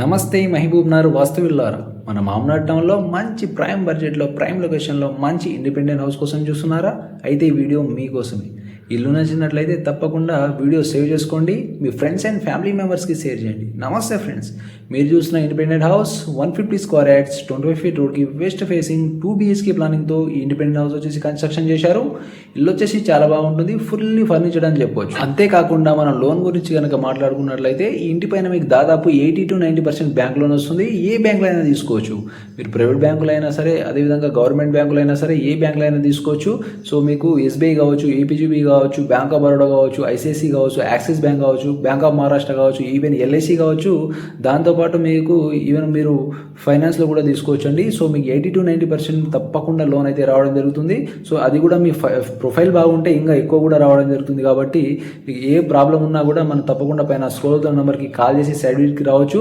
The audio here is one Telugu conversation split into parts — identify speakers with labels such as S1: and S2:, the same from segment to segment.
S1: నమస్తే మహబూబ్నగర్ వాస్తవ్యులారా, మన మామనాడ్ టౌన్లో మంచి ప్రైమ్ బడ్జెట్లో ప్రైమ్ లొకేషన్లో మంచి ఇండిపెండెంట్ హౌస్ కోసం చూస్తున్నారా? అయితే ఈ వీడియో మీకోసమే. ఇల్లు నచ్చినట్లయితే తప్పకుండా వీడియో సేవ్ చేసుకోండి, మీ ఫ్రెండ్స్ అండ్ ఫ్యామిలీ మెంబర్స్కి షేర్ చేయండి. నమస్తే ఫ్రెండ్స్, మీరు చూసిన independent house 150 square yards 25 feet రోడ్కి వెస్ట్ ఫేసింగ్ 2 BHK ప్లానింగ్తో ఈ ఇండిపెండెంట్ హౌస్ వచ్చేసి కన్స్ట్రక్షన్ చేశారు. ఇల్లు వచ్చేసి చాలా బాగుంటుంది, ఫుల్లీ ఫర్నిచర్డ్ అని చెప్పొచ్చు. అంతేకాకుండా మనం లోన్ గురించి కనుక మాట్లాడుకున్నట్లయితే ఈ ఇంటి పైన మీకు దాదాపు 80 to 90% బ్యాంక్ లోన్ వస్తుంది. ఏ బ్యాంకులో అయినా తీసుకోవచ్చు, మీరు ప్రైవేట్ బ్యాంకులు అయినా సరే, అదేవిధంగా గవర్నమెంట్ బ్యాంకులు అయినా సరే, ఏ బ్యాంకులో అయినా తీసుకోవచ్చు. సో మీకు SBI కావచ్చు, APGB కావచ్చు, బ్యాంక్ ఆఫ్ బరోడా కావచ్చు, ICICI కావచ్చు, యాక్సిస్ బ్యాంక్ కావచ్చు, బ్యాంక్ ఆఫ్ మహారాష్ట్ర కావచ్చు, ఈవెన్ LIC కావచ్చు. దాంతోపాటు మీకు ఈవెన్ మీరు ఫైనాన్స్లో కూడా తీసుకోవచ్చు అండి. సో మీకు 80 to 90% తప్పకుండా లోన్ అయితే రావడం జరుగుతుంది. సో అది కూడా మీ ప్రొఫైల్ బాగుంటే ఇంకా ఎక్కువ కూడా రావడం జరుగుతుంది. కాబట్టి ఏ ప్రాబ్లం ఉన్నా కూడా మనం తప్పకుండా పైన స్క్రోల్ అవుతున్న నెంబర్కి కాల్ చేసి సైడ్ వీట్కి రావచ్చు.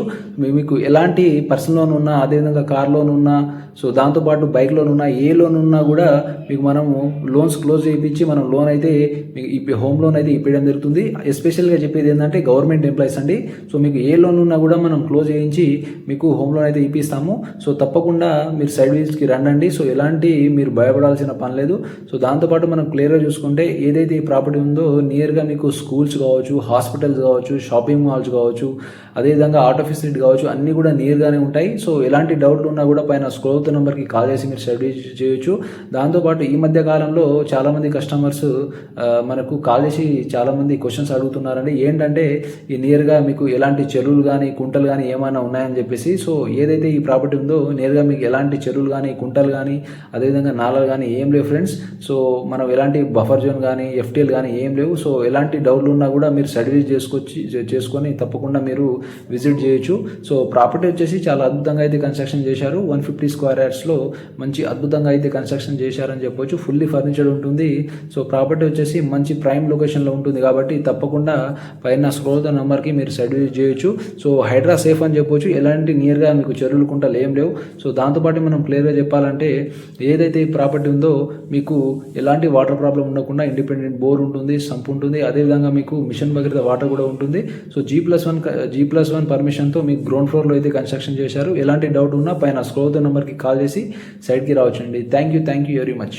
S1: మీకు ఎలాంటి పర్సనల్ లోన్ ఉన్నా, అదేవిధంగా కార్ లోన్ ఉన్నా, సో దాంతోపాటు బైక్ లోన్ ఉన్నా, ఏ లోన్ ఉన్నా కూడా మీకు మనము లోన్స్ క్లోజ్ చేయించి మనం లోన్ అయితే మీకు హోమ్ లోన్ అయితే ఇప్పించడం జరుగుతుంది. ఎస్పెషల్గా చెప్పేది ఏంటంటే గవర్నమెంట్ ఎంప్లాయీస్ అండి. సో మీకు ఏ లోన్ ఉన్నా కూడా మనం క్లోజ్ చేయించి మీకు హోమ్ లోన్ అయితే ఇప్పిస్తాము. సో తప్పకుండా మీరు సైడ్ వీల్స్కి రండి. సో ఎలాంటి మీరు భయపడాల్సిన పని లేదు. సో దాంతోపాటు మనం క్లియర్గా చూసుకుంటే ఏదైతే ఈ ప్రాపర్టీ ఉందో నియర్గా మీకు స్కూల్స్ కావచ్చు, హాస్పిటల్స్ కావచ్చు, షాపింగ్ మాల్స్ కావచ్చు, అదేవిధంగా ఆటో ఫెసిలిటీ కావచ్చు, అన్నీ కూడా నియర్గానే ఉంటాయి. సో ఎలాంటి డౌట్లు ఉన్నా కూడా పైన స్క్రోల్ అవుతున్న నెంబర్కి కాల్ చేసి మీరు సైడ్ చేయొచ్చు. దాంతోపాటు ఈ మధ్య కాలంలో చాలామంది కస్టమర్స్ మనకు కాల్ చేసి చాలామంది క్వశ్చన్స్ అడుగుతున్నారండి. ఏంటంటే ఈ నియర్గా మీకు ఎలాంటి చెరువులు కానీ కుంటలు కానీ ఏమైనా ఉన్నాయని చెప్పేసి. సో ఏదైతే ఈ ప్రాపర్టీ ఉందో నియర్గా మీకు ఎలాంటి చెరువులు కానీ కుంటలు కానీ అదేవిధంగా నాళాలు కానీ ఏం లేవు ఫ్రెండ్స్. సో మనం ఎలాంటి బఫర్ జోన్ కానీ FTL కానీ ఏం లేవు. సో ఎలాంటి డౌట్లు ఉన్నా కూడా మీరు సర్వీస్ చేసుకొని తప్పకుండా మీరు విజిట్ చేయొచ్చు. సో ప్రాపర్టీ వచ్చేసి చాలా అద్భుతంగా అయితే కన్స్ట్రక్షన్ చేశారు. 150 స్క్వేర్ యార్డ్స్లో మంచి అద్భుతంగా అయితే కన్స్ట్రక్షన్ చేశారని చెప్పొచ్చు. ఫుల్లీ ఫర్నిచర్డ్ ఉంటుంది. సో ప్రాపర్టీ వచ్చేసి మంచి ప్రైమ్ లొకేషన్లో ఉంటుంది. కాబట్టి తప్పకుండా పైన స్క్రోల్ అవుతున్న నెంబర్కి మీరు సైడ్ విజిట్ చేయొచ్చు. సో హైడ్రా సేఫ్ అని చెప్పొచ్చు. ఎలాంటి నియర్గా మీకు చెరువులు కుంటలు ఏం లేవు. సో దాంతోపాటు మనం క్లియర్గా చెప్పాలంటే ఏదైతే ఈ ప్రాపర్టీ ఉందో మీకు ఎలాంటి వాటర్ ప్రాబ్లం ఉండకుండా ఇండిపెండెంట్ బోర్ ఉంటుంది, సంప్ ఉంటుంది. అదేవిధంగా మీకు మిషన్ భగీరథ వాటర్ కూడా ఉంటుంది. సో G+1 పర్మిషన్తో మీకు గ్రౌండ్ ఫ్లోర్లో అయితే కన్స్ట్రక్షన్ చేశారు. ఎలాంటి డౌట్ ఉన్నా పైన స్క్రోల్ అవుతున్న నెంబర్కి కాల్ చేసి సైడ్కి రావచ్చండి. Thank you very much.